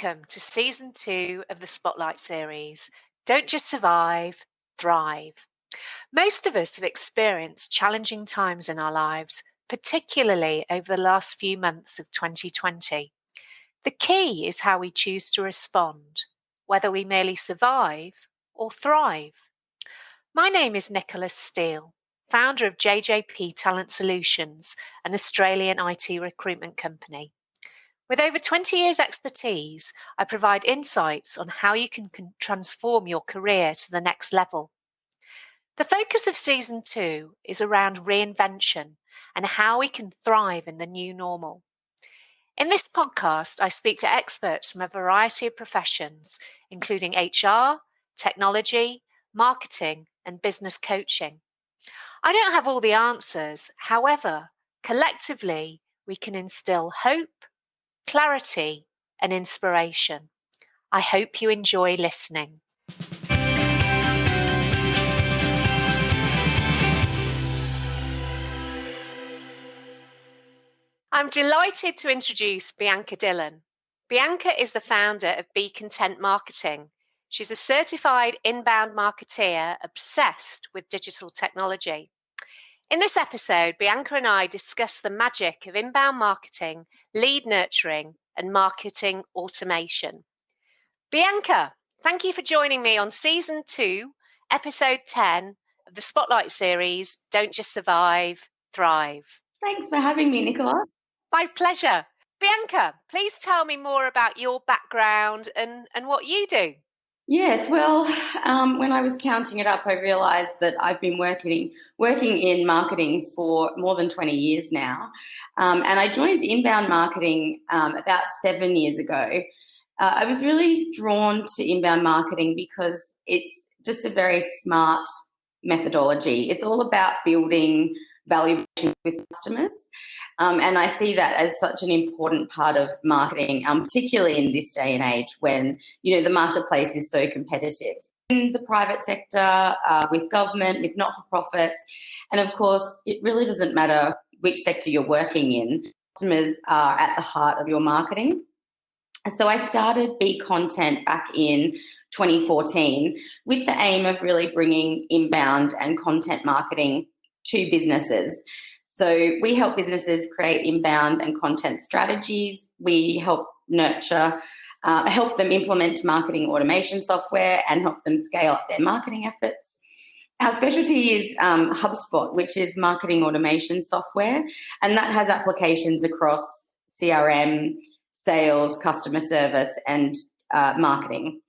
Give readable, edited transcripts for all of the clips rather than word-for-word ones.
Welcome to Season 2 of the Spotlight series, Don't Just Survive, Thrive. Most of us have experienced challenging times in our lives, particularly over the last few months of 2020. The key is how we choose to respond, whether we merely survive or thrive. My name is Nicola Steel, founder of JJP Talent Solutions, an Australian IT recruitment company. With over 20 years' expertise, I provide insights on how you can transform your career to the next level. The focus of Season 2 is around reinvention and how we can thrive in the new normal. In this podcast, I speak to experts from a variety of professions, including HR, technology, marketing, and business coaching. I don't have all the answers. However, collectively, we can instill hope, clarity, and inspiration. I hope you enjoy listening. I'm delighted to introduce Bianca Dillon. Bianca is the founder of Be Content Marketing. She's a certified inbound marketeer obsessed with digital technology. In this episode, Bianca and I discuss the magic of inbound marketing, lead nurturing, and marketing automation. Bianca, thank you for joining me on Season 2, Episode 10 of the Spotlight series, Don't Just Survive, Thrive. Thanks for having me, Nicola. My pleasure. Bianca, please tell me more about your background and what you do. Yes, well, when I was counting it up, I realised that I've been working in marketing for more than 20 years now. And I joined inbound marketing about 7 years ago. I was really drawn to inbound marketing because it's just a very smart methodology. It's all about building value with customers. And I see that as such an important part of marketing, particularly in this day and age when, the marketplace is so competitive. In the private sector, with government, with not-for-profits, and of course, it really doesn't matter which sector you're working in. Customers are at the heart of your marketing. So I started Be Content back in 2014 with the aim of really bringing inbound and content marketing to businesses. So we help businesses create inbound and content strategies. We help help them implement marketing automation software and help them scale up their marketing efforts. Our specialty is HubSpot, which is marketing automation software, and that has applications across CRM, sales, customer service, and marketing.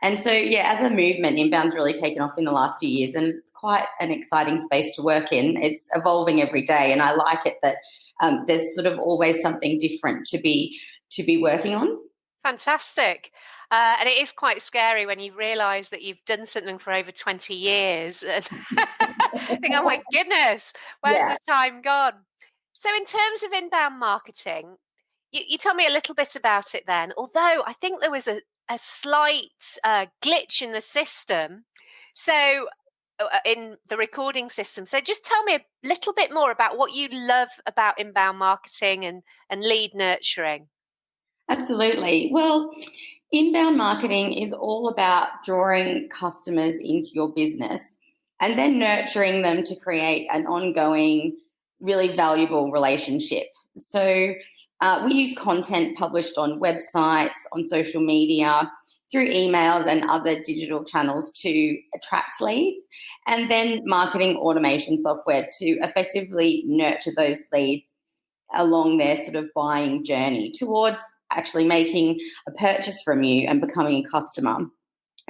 And so, as a movement, inbound's really taken off in the last few years, and it's quite an exciting space to work in. It's evolving every day, and I like it that there's sort of always something different to be working on. Fantastic. And it is quite scary when you realise that you've done something for over 20 years and think, oh my goodness, where's the time gone? So in terms of inbound marketing, you tell me a little bit about it then, although I think there was a slight glitch in the system, so in the recording system. So just tell me a little bit more about what you love about inbound marketing and lead nurturing. Absolutely. Well, inbound marketing is all about drawing customers into your business and then nurturing them to create an ongoing, really valuable relationship. So we use content published on websites, on social media, through emails and other digital channels to attract leads, and then marketing automation software to effectively nurture those leads along their sort of buying journey towards actually making a purchase from you and becoming a customer.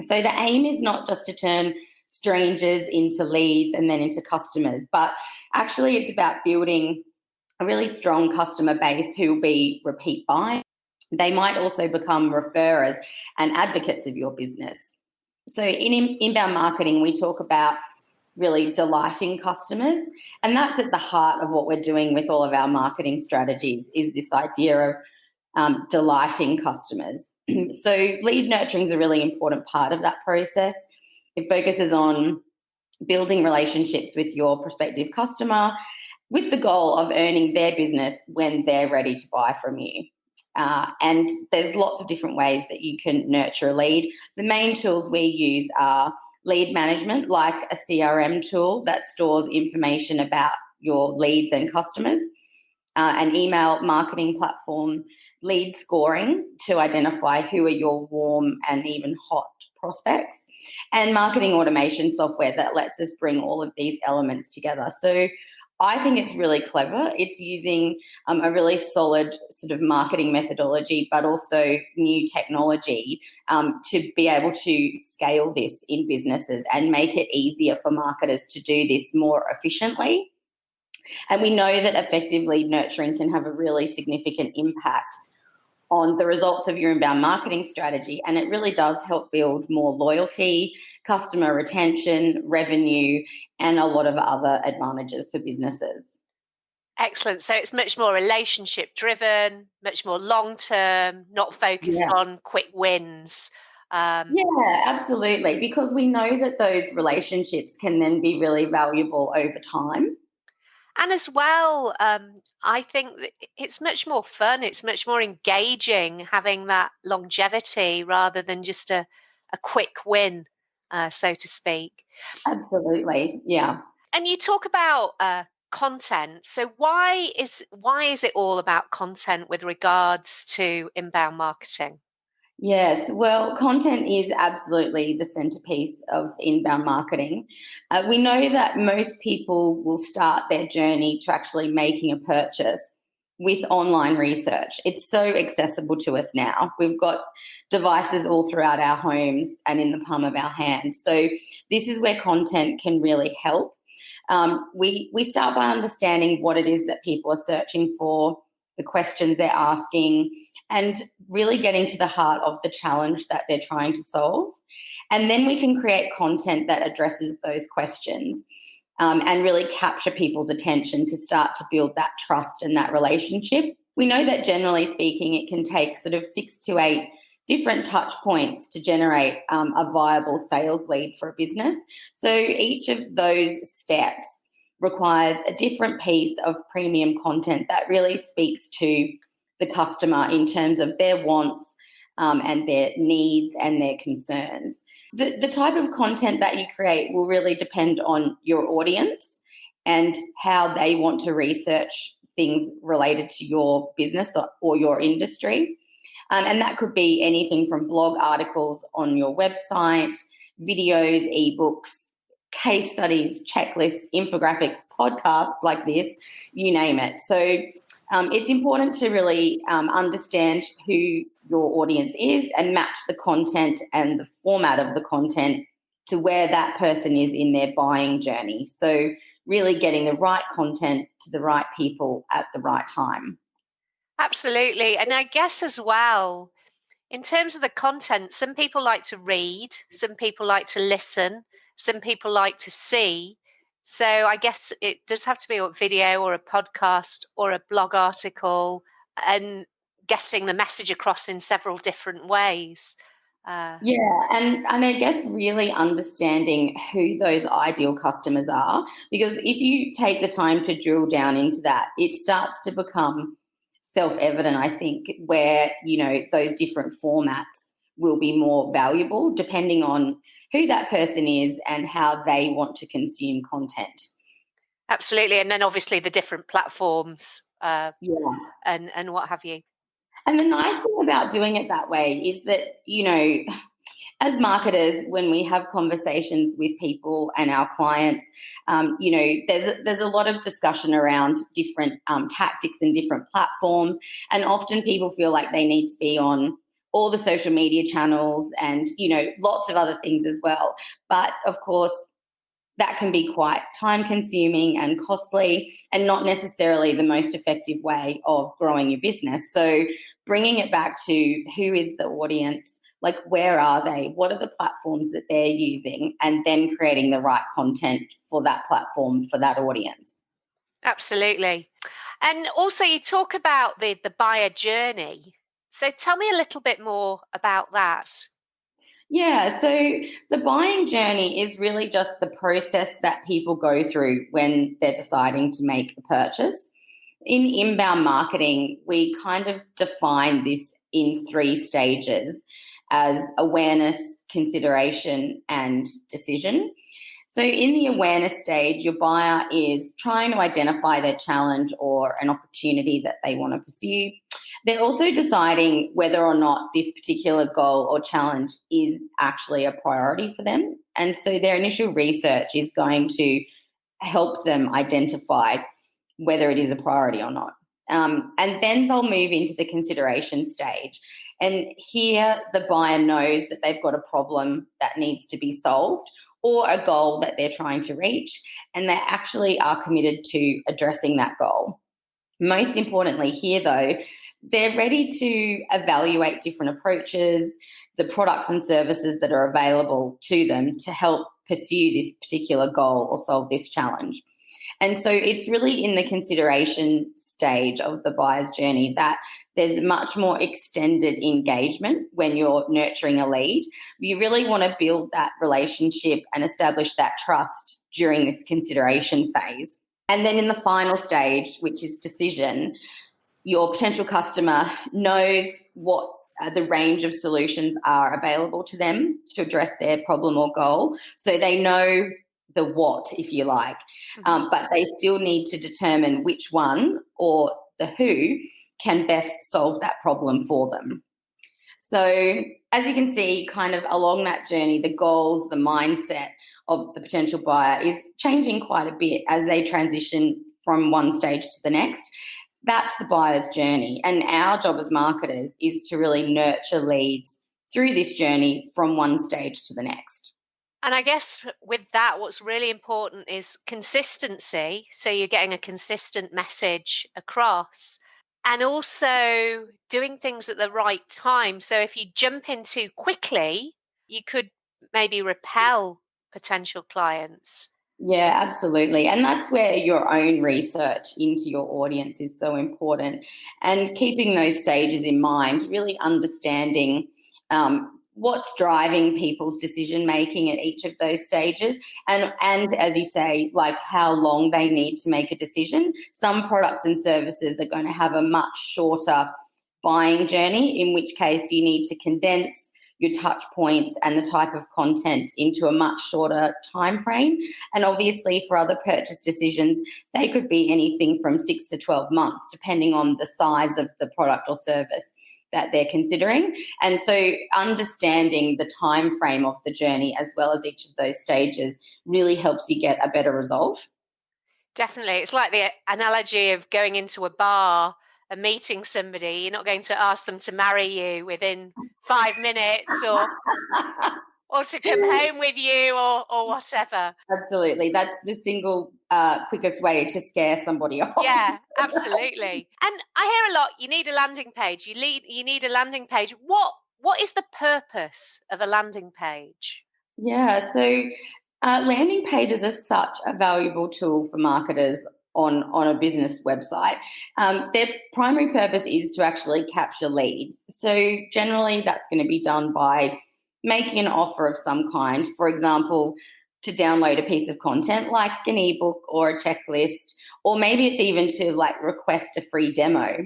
So the aim is not just to turn strangers into leads and then into customers, but actually it's about building a really strong customer base who will be repeat buyers. They might also become referrers and advocates of your business. So in inbound marketing, we talk about really delighting customers, and that's at the heart of what we're doing with all of our marketing strategies, is this idea of delighting customers. So lead nurturing is a really important part of that process. It focuses on building relationships with your prospective customer with the goal of earning their business when they're ready to buy from you. And there's lots of different ways that you can nurture a lead. The main tools we use are lead management, like a CRM tool that stores information about your leads and customers, an email marketing platform, lead scoring to identify who are your warm and even hot prospects, and marketing automation software that lets us bring all of these elements together. So I think it's really clever. It's using a really solid sort of marketing methodology, but also new technology to be able to scale this in businesses and make it easier for marketers to do this more efficiently. And we know that effectively nurturing can have a really significant impact on the results of your inbound marketing strategy. And it really does help build more loyalty, customer retention, revenue, and a lot of other advantages for businesses. Excellent. So it's much more relationship driven, much more long term, not focused on quick wins. Yeah, absolutely. Because we know that those relationships can then be really valuable over time. And as well, I think that it's much more fun. It's much more engaging having that longevity rather than just a quick win, so to speak. Absolutely. Yeah. And you talk about content. So why is it all about content with regards to inbound marketing? Yes, well, content is absolutely the centerpiece of inbound marketing. We know that most people will start their journey to actually making a purchase with online research. It's so accessible to us now. We've got devices all throughout our homes and in the palm of our hands. So this is where content can really help. We start by understanding what it is that people are searching for, the questions they're asking, and really getting to the heart of the challenge that they're trying to solve. And then we can create content that addresses those questions and really capture people's attention to start to build that trust and that relationship. We know that generally speaking, it can take sort of 6 to 8 different touch points to generate a viable sales lead for a business. So each of those steps requires a different piece of premium content that really speaks to the customer in terms of their wants and their needs and their concerns. The type of content that you create will really depend on your audience and how they want to research things related to your business or your industry. And that could be anything from blog articles on your website, videos, ebooks, case studies, checklists, infographics, podcasts like this, you name it. So it's important to really understand who your audience is and match the content and the format of the content to where that person is in their buying journey. So really getting the right content to the right people at the right time. Absolutely. And I guess as well, in terms of the content, some people like to read, some people like to listen, some people like to see. So I guess it does have to be a video or a podcast or a blog article and getting the message across in several different ways. Yeah, and I guess really understanding who those ideal customers are, because if you take the time to drill down into that, it starts to become self-evident, I think, where, those different formats will be more valuable depending on who that person is and how they want to consume content. Absolutely. And then obviously the different platforms Yeah. and what have you. And the nice thing about doing it that way is that, as marketers, when we have conversations with people and our clients, there's a lot of discussion around different tactics and different platforms. And often people feel like they need to be on all the social media channels and, lots of other things as well. But of course, that can be quite time consuming and costly and not necessarily the most effective way of growing your business. So bringing it back to who is the audience, like where are they, what are the platforms that they're using, and then creating the right content for that platform, for that audience. Absolutely. And also you talk about the buyer journey. So tell me a little bit more about that. Yeah, so the buying journey is really just the process that people go through when they're deciding to make a purchase. In inbound marketing, we kind of define this in 3 stages as awareness, consideration, and decision. So in the awareness stage, your buyer is trying to identify their challenge or an opportunity that they want to pursue. They're also deciding whether or not this particular goal or challenge is actually a priority for them. And so their initial research is going to help them identify whether it is a priority or not. And then they'll move into the consideration stage. And here the buyer knows that they've got a problem that needs to be solved or a goal that they're trying to reach, and they actually are committed to addressing that goal. Most importantly here, though, they're ready to evaluate different approaches, the products and services that are available to them to help pursue this particular goal or solve this challenge. And so it's really in the consideration stage of the buyer's journey that there's much more extended engagement when you're nurturing a lead. You really want to build that relationship and establish that trust during this consideration phase. And then in the final stage, which is decision, your potential customer knows what the range of solutions are available to them to address their problem or goal. So they know the what, if you like, but they still need to determine which one or the who can best solve that problem for them. So as you can see, kind of along that journey, the goals, the mindset of the potential buyer is changing quite a bit as they transition from one stage to the next. That's the buyer's journey. And our job as marketers is to really nurture leads through this journey from one stage to the next. And I guess with that, what's really important is consistency. So you're getting a consistent message across, and also doing things at the right time. So if you jump in too quickly, you could maybe repel potential clients. Yeah, absolutely. And that's where your own research into your audience is so important. And keeping those stages in mind, really understanding what's driving people's decision making at each of those stages, and as you say, like how long they need to make a decision. Some products and services are going to have a much shorter buying journey, in which case you need to condense your touch points and the type of content into a much shorter time frame. And obviously for other purchase decisions, they could be anything from 6 to 12 months, depending on the size of the product or service that they're considering. And so understanding the time frame of the journey as well as each of those stages really helps you get a better result. Definitely. It's like the analogy of going into a bar and meeting somebody. You're not going to ask them to marry you within 5 minutes or to come home with you or whatever. Absolutely. That's the single quickest way to scare somebody off. Yeah, absolutely. And I hear a lot, you need a landing page. You need a landing page. What is the purpose of a landing page? Yeah, so landing pages are such a valuable tool for marketers on a business website. Their primary purpose is to actually capture leads. So generally that's going to be done by making an offer of some kind, for example, to download a piece of content like an ebook or a checklist, or maybe it's even to like request a free demo.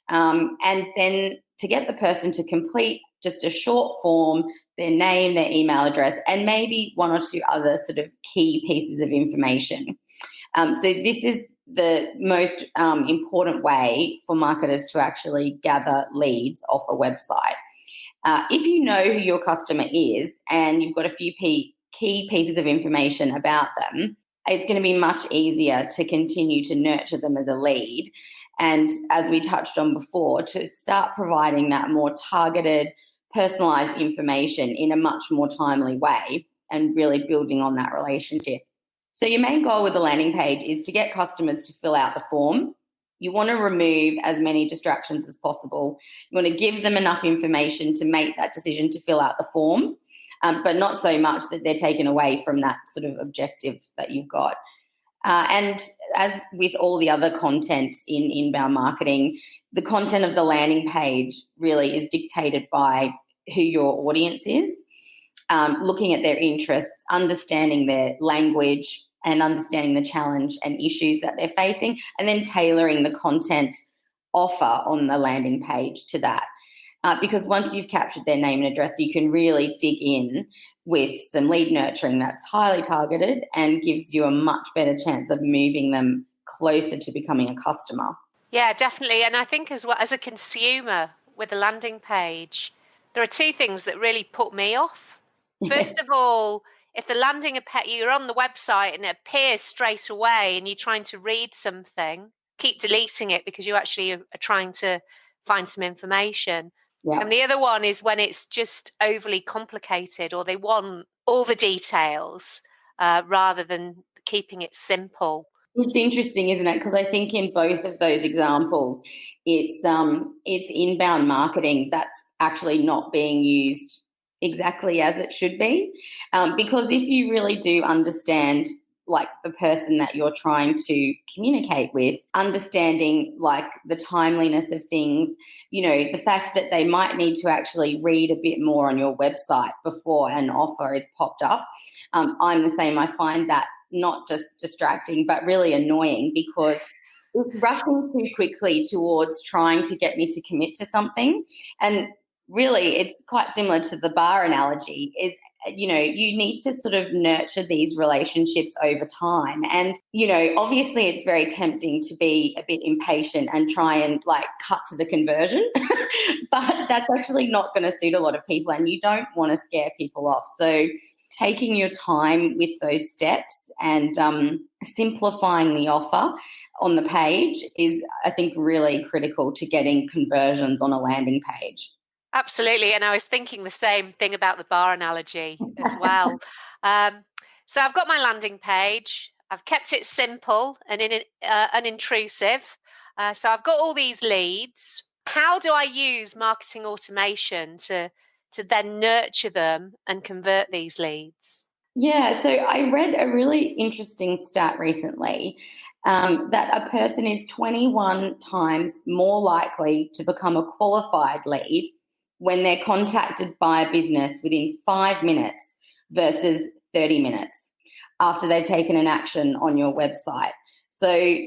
And then to get the person to complete just a short form, their name, their email address, and maybe one or two other sort of key pieces of information. So this is the most important way for marketers to actually gather leads off a website. If you know who your customer is and you've got a few key pieces of information about them, it's going to be much easier to continue to nurture them as a lead. And as we touched on before, to start providing that more targeted, personalised information in a much more timely way and really building on that relationship. So your main goal with the landing page is to get customers to fill out the form. You want to remove as many distractions as possible. You want to give them enough information to make that decision to fill out the form, but not so much that they're taken away from that sort of objective that you've got. And as with all the other content in inbound marketing, the content of the landing page really is dictated by who your audience is, looking at their interests, understanding their language, and understanding the challenge and issues that they're facing, and then tailoring the content offer on the landing page to that. Because once you've captured their name and address, you can really dig in with some lead nurturing that's highly targeted and gives you a much better chance of moving them closer to becoming a customer. Yeah, definitely. And I think as well, as a consumer with a landing page, there are two things that really put me off. First of all, if the landing page, you're on the website and it appears straight away and you're trying to read something, keep deleting it because you actually are trying to find some information. Yeah. And the other one is when it's just overly complicated or they want all the details rather than keeping it simple. It's interesting, isn't it? Because I think in both of those examples, it's inbound marketing that's actually not being used exactly as it should be. Because if you really do understand like the person that you're trying to communicate with, understanding like the timeliness of things, the fact that they might need to actually read a bit more on your website before an offer is popped up. I'm the same. I find that not just distracting, but really annoying because it's rushing too quickly towards trying to get me to commit to something. And really, it's quite similar to the bar analogy. You need to sort of nurture these relationships over time. And, obviously it's very tempting to be a bit impatient and try and like cut to the conversion, but that's actually not going to suit a lot of people and you don't want to scare people off. So taking your time with those steps and simplifying the offer on the page is, I think, really critical to getting conversions on a landing page. Absolutely. And I was thinking the same thing about the bar analogy as well. So I've got my landing page. I've kept it simple and unintrusive. So I've got all these leads. How do I use marketing automation to then nurture them and convert these leads? Yeah, so I read a really interesting stat recently that a person is 21 times more likely to become a qualified lead when they're contacted by a business within 5 minutes versus 30 minutes after they've taken an action on your website. So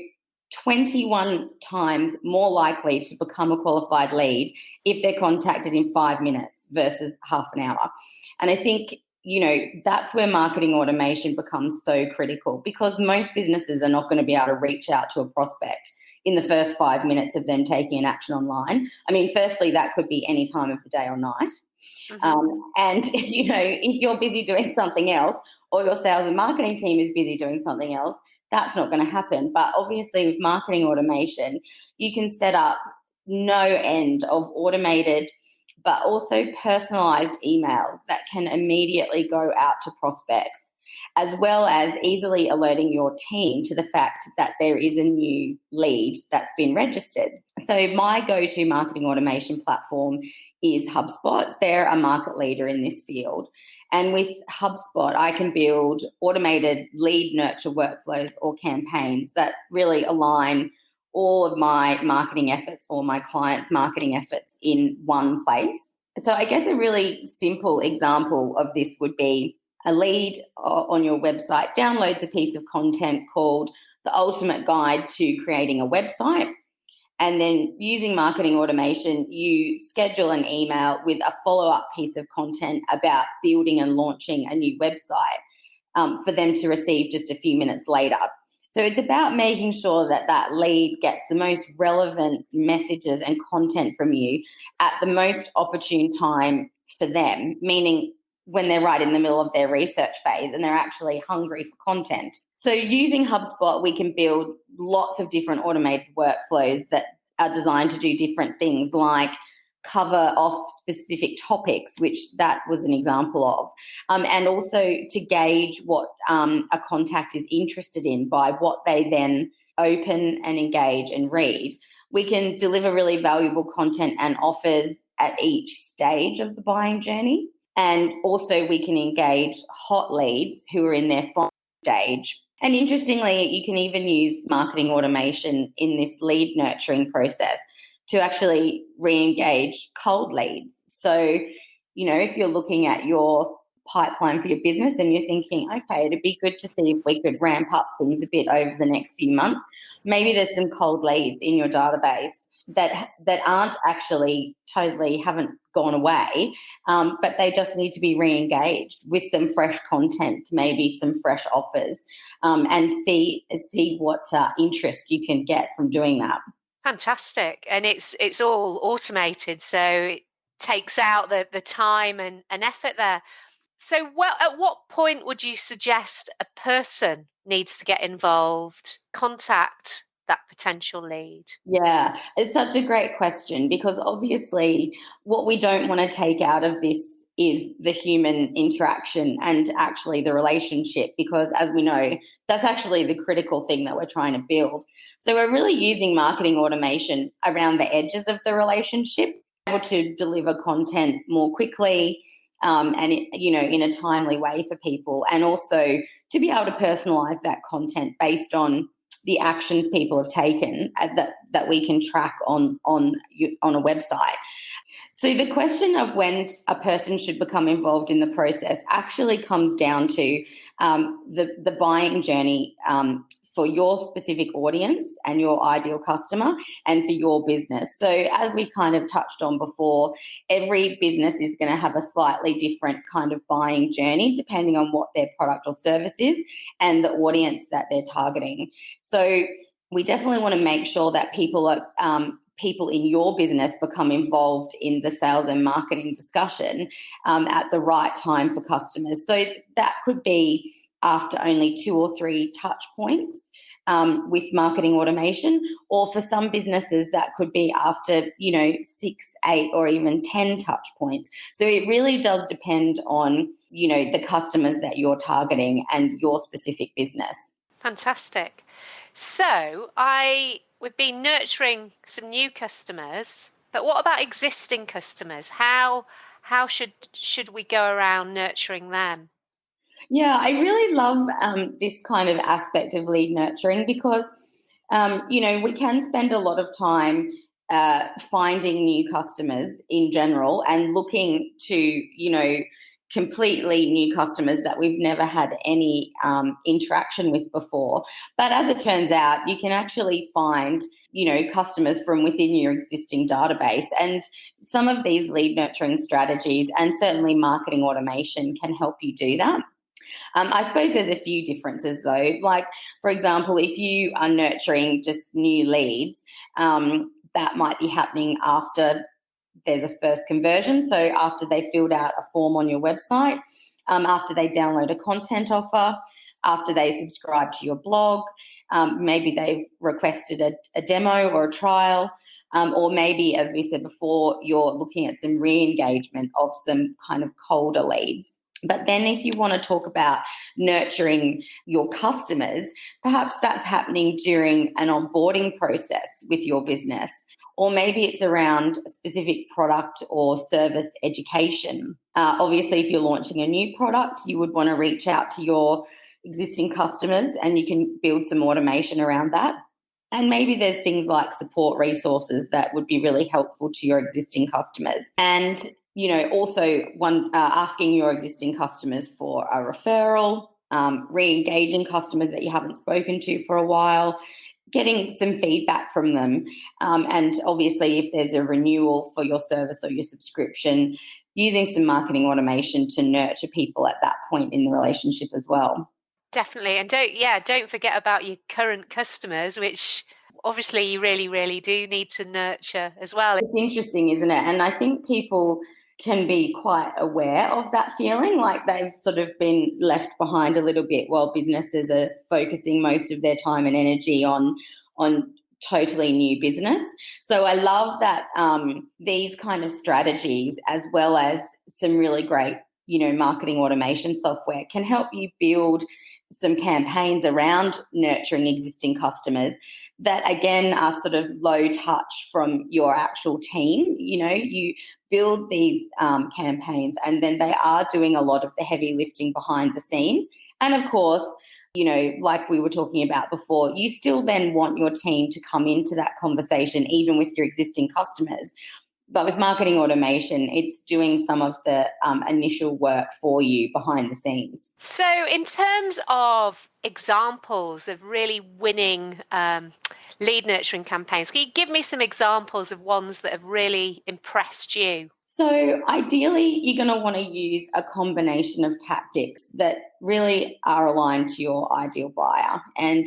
21 times more likely to become a qualified lead if they're contacted in 5 minutes versus half an hour. And I think, that's where marketing automation becomes so critical because most businesses are not going to be able to reach out to a prospect in the first 5 minutes of them taking an action online. I mean, firstly, that could be any time of the day or night. Mm-hmm. And, if you're busy doing something else or your sales and marketing team is busy doing something else, that's not going to happen. But obviously with marketing automation, you can set up no end of automated but also personalized emails that can immediately go out to prospects, as well as easily alerting your team to the fact that there is a new lead that's been registered. So my go-to marketing automation platform is HubSpot. They're a market leader in this field. And with HubSpot, I can build automated lead nurture workflows or campaigns that really align all of my marketing efforts or my clients' marketing efforts in one place. So I guess a really simple example of this would be a lead on your website downloads a piece of content called The Ultimate Guide to Creating a Website. And then using marketing automation, you schedule an email with a follow-up piece of content about building and launching a new website for them to receive just a few minutes later. So it's about making sure that that lead gets the most relevant messages and content from you at the most opportune time for them, meaning when they're right in the middle of their research phase and they're actually hungry for content. So using HubSpot, we can build lots of different automated workflows that are designed to do different things like cover off specific topics, which that was an example of, and also to gauge what a contact is interested in by what they then open and engage and read. We can deliver really valuable content and offers at each stage of the buying journey. And also we can engage hot leads who are in their final stage. And interestingly, you can even use marketing automation in this lead nurturing process to actually re-engage cold leads. So, if you're looking at your pipeline for your business and you're thinking, okay, it'd be good to see if we could ramp up things a bit over the next few months. Maybe there's some cold leads in your database that aren't actually haven't gone away, but they just need to be re-engaged with some fresh content, maybe some fresh offers, and see what interest you can get from doing that. Fantastic. And it's all automated, so it takes out the time and effort there. So at what point would you suggest a person needs to get involved, contact that potential lead? Yeah, it's such a great question, because obviously what we don't want to take out of this is the human interaction and actually the relationship, because as we know, that's actually the critical thing that we're trying to build. So we're really using marketing automation around the edges of the relationship, able to deliver content more quickly, and in a timely way for people, and also to be able to personalize that content based on the actions people have taken that we can track on a website. So the question of when a person should become involved in the process actually comes down to the buying journey for your specific audience and your ideal customer and for your business. So as we kind of touched on before, every business is going to have a slightly different kind of buying journey depending on what their product or service is and the audience that they're targeting. So we definitely want to make sure that people in your business become involved in the sales and marketing discussion at the right time for customers. So that could be after only 2 or 3 touch points with marketing automation, or for some businesses that could be after 6, 8 or even 10 touch points. So it really does depend on the customers that you're targeting and your specific business. Fantastic. So we've been nurturing some new customers, but what about existing customers? How should we go around nurturing them? Yeah, I really love this kind of aspect of lead nurturing, because we can spend a lot of time finding new customers in general and looking to completely new customers that we've never had any interaction with before. But as it turns out, you can actually find customers from within your existing database, and some of these lead nurturing strategies and certainly marketing automation can help you do that. I suppose there's a few differences though. Like, for example, if you are nurturing just new leads, that might be happening after there's a first conversion. So after they filled out a form on your website, after they download a content offer, after they subscribe to your blog, maybe they've requested a demo or a trial, or maybe, as we said before, you're looking at some re-engagement of some kind of colder leads. But then if you want to talk about nurturing your customers, perhaps that's happening during an onboarding process with your business, or maybe it's around specific product or service education. Obviously, if you're launching a new product, you would want to reach out to your existing customers, and you can build some automation around that. And maybe there's things like support resources that would be really helpful to your existing customers. And also asking your existing customers for a referral, re-engaging customers that you haven't spoken to for a while, getting some feedback from them. And obviously, if there's a renewal for your service or your subscription, using some marketing automation to nurture people at that point in the relationship as well. Definitely. And don't forget about your current customers, which obviously you really, really do need to nurture as well. It's interesting, isn't it? And I think people can be quite aware of that feeling, like they've sort of been left behind a little bit while businesses are focusing most of their time and energy on totally new business. So I love that these kind of strategies, as well as some really great, marketing automation software, can help you build some campaigns around nurturing existing customers that, again, are sort of low touch from your actual team. You build these campaigns, and then they are doing a lot of the heavy lifting behind the scenes. And of course, like we were talking about before, you still then want your team to come into that conversation, even with your existing customers. But with marketing automation, it's doing some of the initial work for you behind the scenes. So in terms of examples of really winning lead nurturing campaigns, can you give me some examples of ones that have really impressed you? So ideally, you're going to want to use a combination of tactics that really are aligned to your ideal buyer, and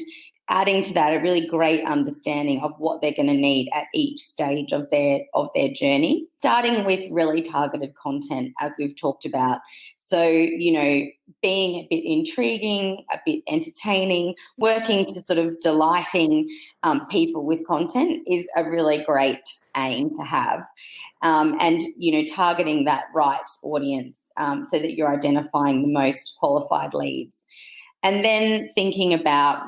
adding to that a really great understanding of what they're going to need at each stage of their journey, starting with really targeted content, as we've talked about. So, being a bit intriguing, a bit entertaining, working to sort of delighting people with content is a really great aim to have. And, targeting that right audience so that you're identifying the most qualified leads. And then thinking about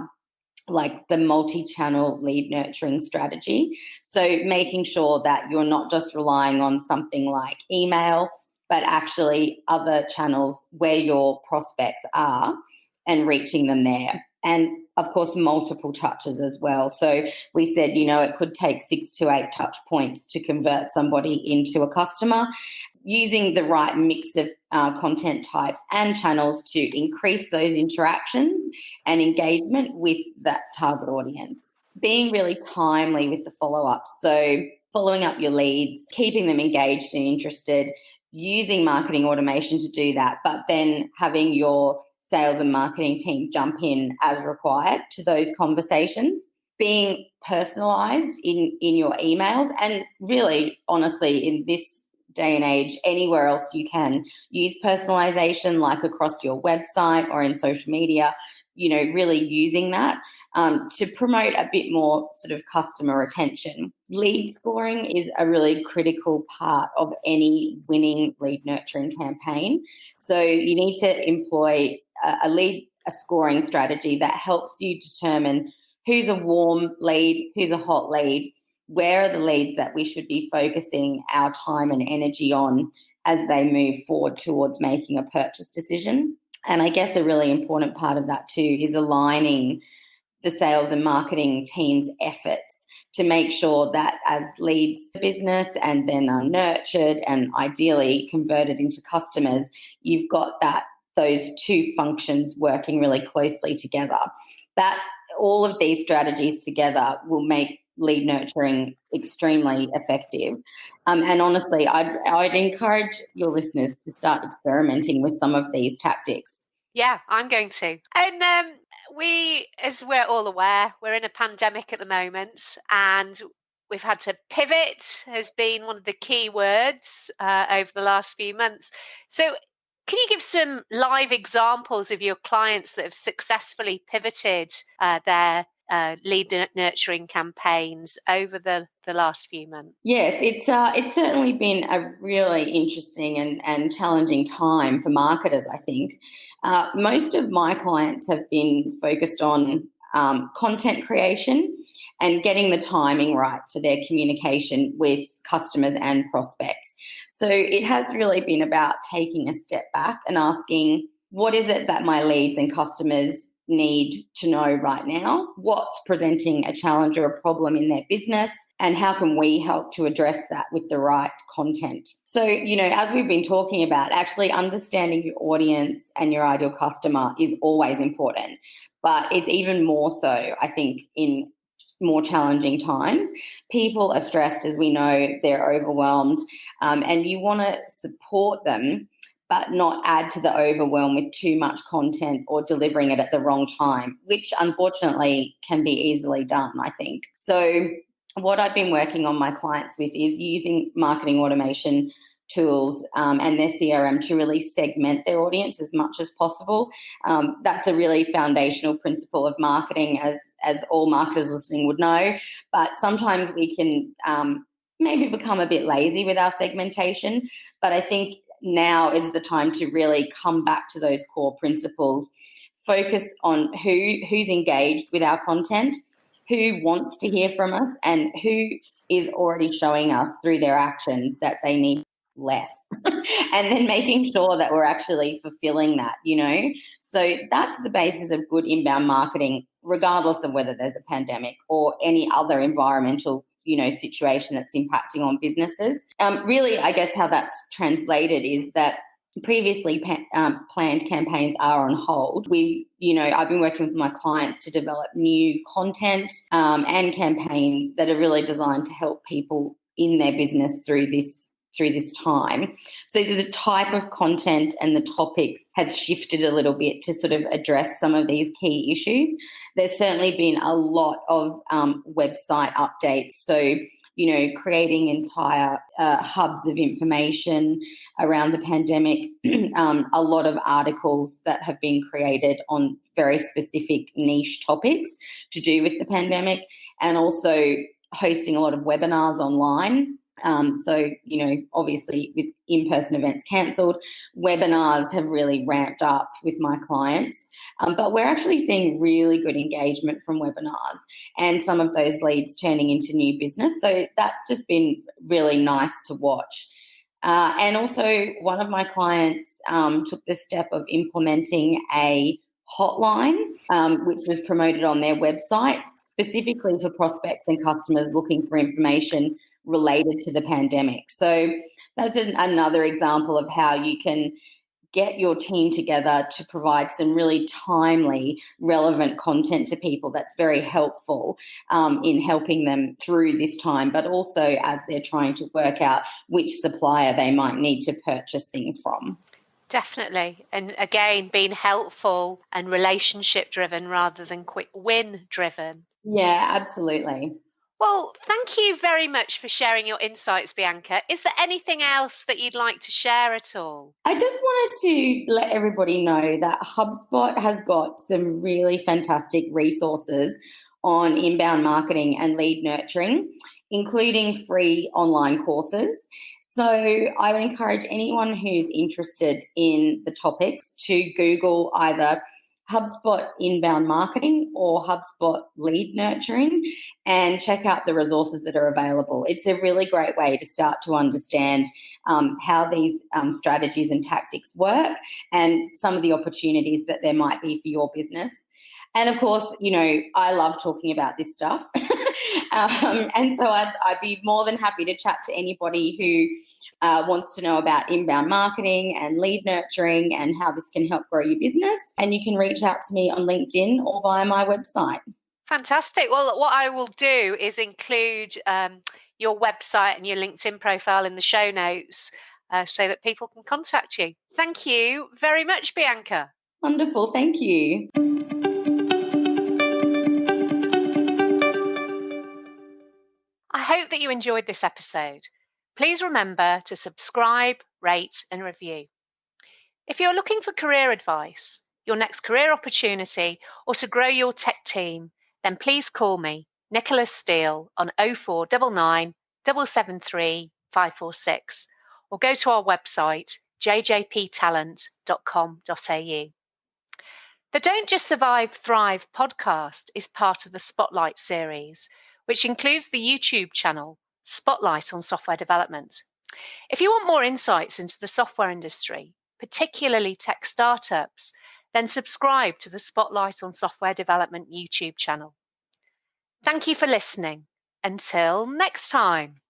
like the multi-channel lead nurturing strategy. So making sure that you're not just relying on something like email, but actually other channels where your prospects are and reaching them there. And of course, multiple touches as well. So we said, it could take 6 to 8 touch points to convert somebody into a customer, using the right mix of content types and channels to increase those interactions and engagement with that target audience. Being really timely with the follow-up. So following up your leads, keeping them engaged and interested, using marketing automation to do that, but then having your sales and marketing team jump in as required to those conversations, being personalized in your emails, and really, honestly, in this day and age, anywhere else you can use personalization, like across your website or in social media, really using that to promote a bit more sort of customer retention. Lead scoring is a really critical part of any winning lead nurturing campaign. So you need to employ a scoring strategy that helps you determine who's a warm lead, who's a hot lead, where are the leads that we should be focusing our time and energy on as they move forward towards making a purchase decision. And I guess a really important part of that too is aligning the sales and marketing team's efforts to make sure that as leads business and then are nurtured and ideally converted into customers, you've got those two functions working really closely together. That all of these strategies together will make lead nurturing extremely effective. And honestly, I'd encourage your listeners to start experimenting with some of these tactics. Yeah, I'm going to. And we, as we're all aware, we're in a pandemic at the moment, and we've had to pivot has been one of the key words over the last few months. So can you give some live examples of your clients that have successfully pivoted their lead nurturing campaigns over the last few months? Yes, it's certainly been a really interesting and challenging time for marketers, I think. Most of my clients have been focused on content creation and getting the timing right for their communication with customers and prospects. So it has really been about taking a step back and asking, what is it that my leads and customers need to know right now? What's presenting a challenge or a problem in their business? And how can we help to address that with the right content? So, as we've been talking about, actually understanding your audience and your ideal customer is always important. But it's even more so, I think, in more challenging times. People are stressed, as we know, they're overwhelmed, and you want to support them, but not add to the overwhelm with too much content or delivering it at the wrong time, which unfortunately can be easily done, I think. So what I've been working on my clients with is using marketing automation tools and their CRM to really segment their audience as much as possible. That's a really foundational principle of marketing, as all marketers listening would know. But sometimes we can maybe become a bit lazy with our segmentation. But I think now is the time to really come back to those core principles, focus on who's engaged with our content, who wants to hear from us, and who is already showing us through their actions that they need less. And then making sure that we're actually fulfilling that, So that's the basis of good inbound marketing, regardless of whether there's a pandemic or any other environmental situation that's impacting on businesses. Really, I guess how that's translated is that previously planned campaigns are on hold. I've been working with my clients to develop new content and campaigns that are really designed to help people in their business through this time. So the type of content and the topics has shifted a little bit to sort of address some of these key issues. There's certainly been a lot of website updates. So, creating entire hubs of information around the pandemic, a lot of articles that have been created on very specific niche topics to do with the pandemic, and also hosting a lot of webinars online. Obviously with in-person events cancelled, webinars have really ramped up with my clients. But we're actually seeing really good engagement from webinars and some of those leads turning into new business. So that's just been really nice to watch. And also one of my clients took the step of implementing a hotline, which was promoted on their website, specifically for prospects and customers looking for information related to the pandemic. So that's another example of how you can get your team together to provide some really timely, relevant content to people that's very helpful in helping them through this time, but also as they're trying to work out which supplier they might need to purchase things from. Definitely. And again, being helpful and relationship driven rather than quick win driven. Yeah, absolutely. Well, thank you very much for sharing your insights, Bianca. Is there anything else that you'd like to share at all? I just wanted to let everybody know that HubSpot has got some really fantastic resources on inbound marketing and lead nurturing, including free online courses. So I would encourage anyone who's interested in the topics to Google either HubSpot inbound marketing or HubSpot lead nurturing and check out the resources that are available. It's a really great way to start to understand how these strategies and tactics work and some of the opportunities that there might be for your business. And of course, I love talking about this stuff. And so I'd be more than happy to chat to anybody who wants to know about inbound marketing and lead nurturing and how this can help grow your business. And you can reach out to me on LinkedIn or via my website. Fantastic. Well, what I will do is include your website and your LinkedIn profile in the show notes so that people can contact you. Thank you very much, Bianca. Wonderful. Thank you. I hope that you enjoyed this episode. Please remember to subscribe, rate, and review. If you're looking for career advice, your next career opportunity, or to grow your tech team, then please call me, Nicola Steel, on 0499 773 546, or go to our website, jjptalent.com.au. The Don't Just Survive, Thrive podcast is part of the Spotlight series, which includes the YouTube channel Spotlight on Software Development. If you want more insights into the software industry, particularly tech startups, then subscribe to the Spotlight on Software Development YouTube channel. Thank you for listening. Until next time.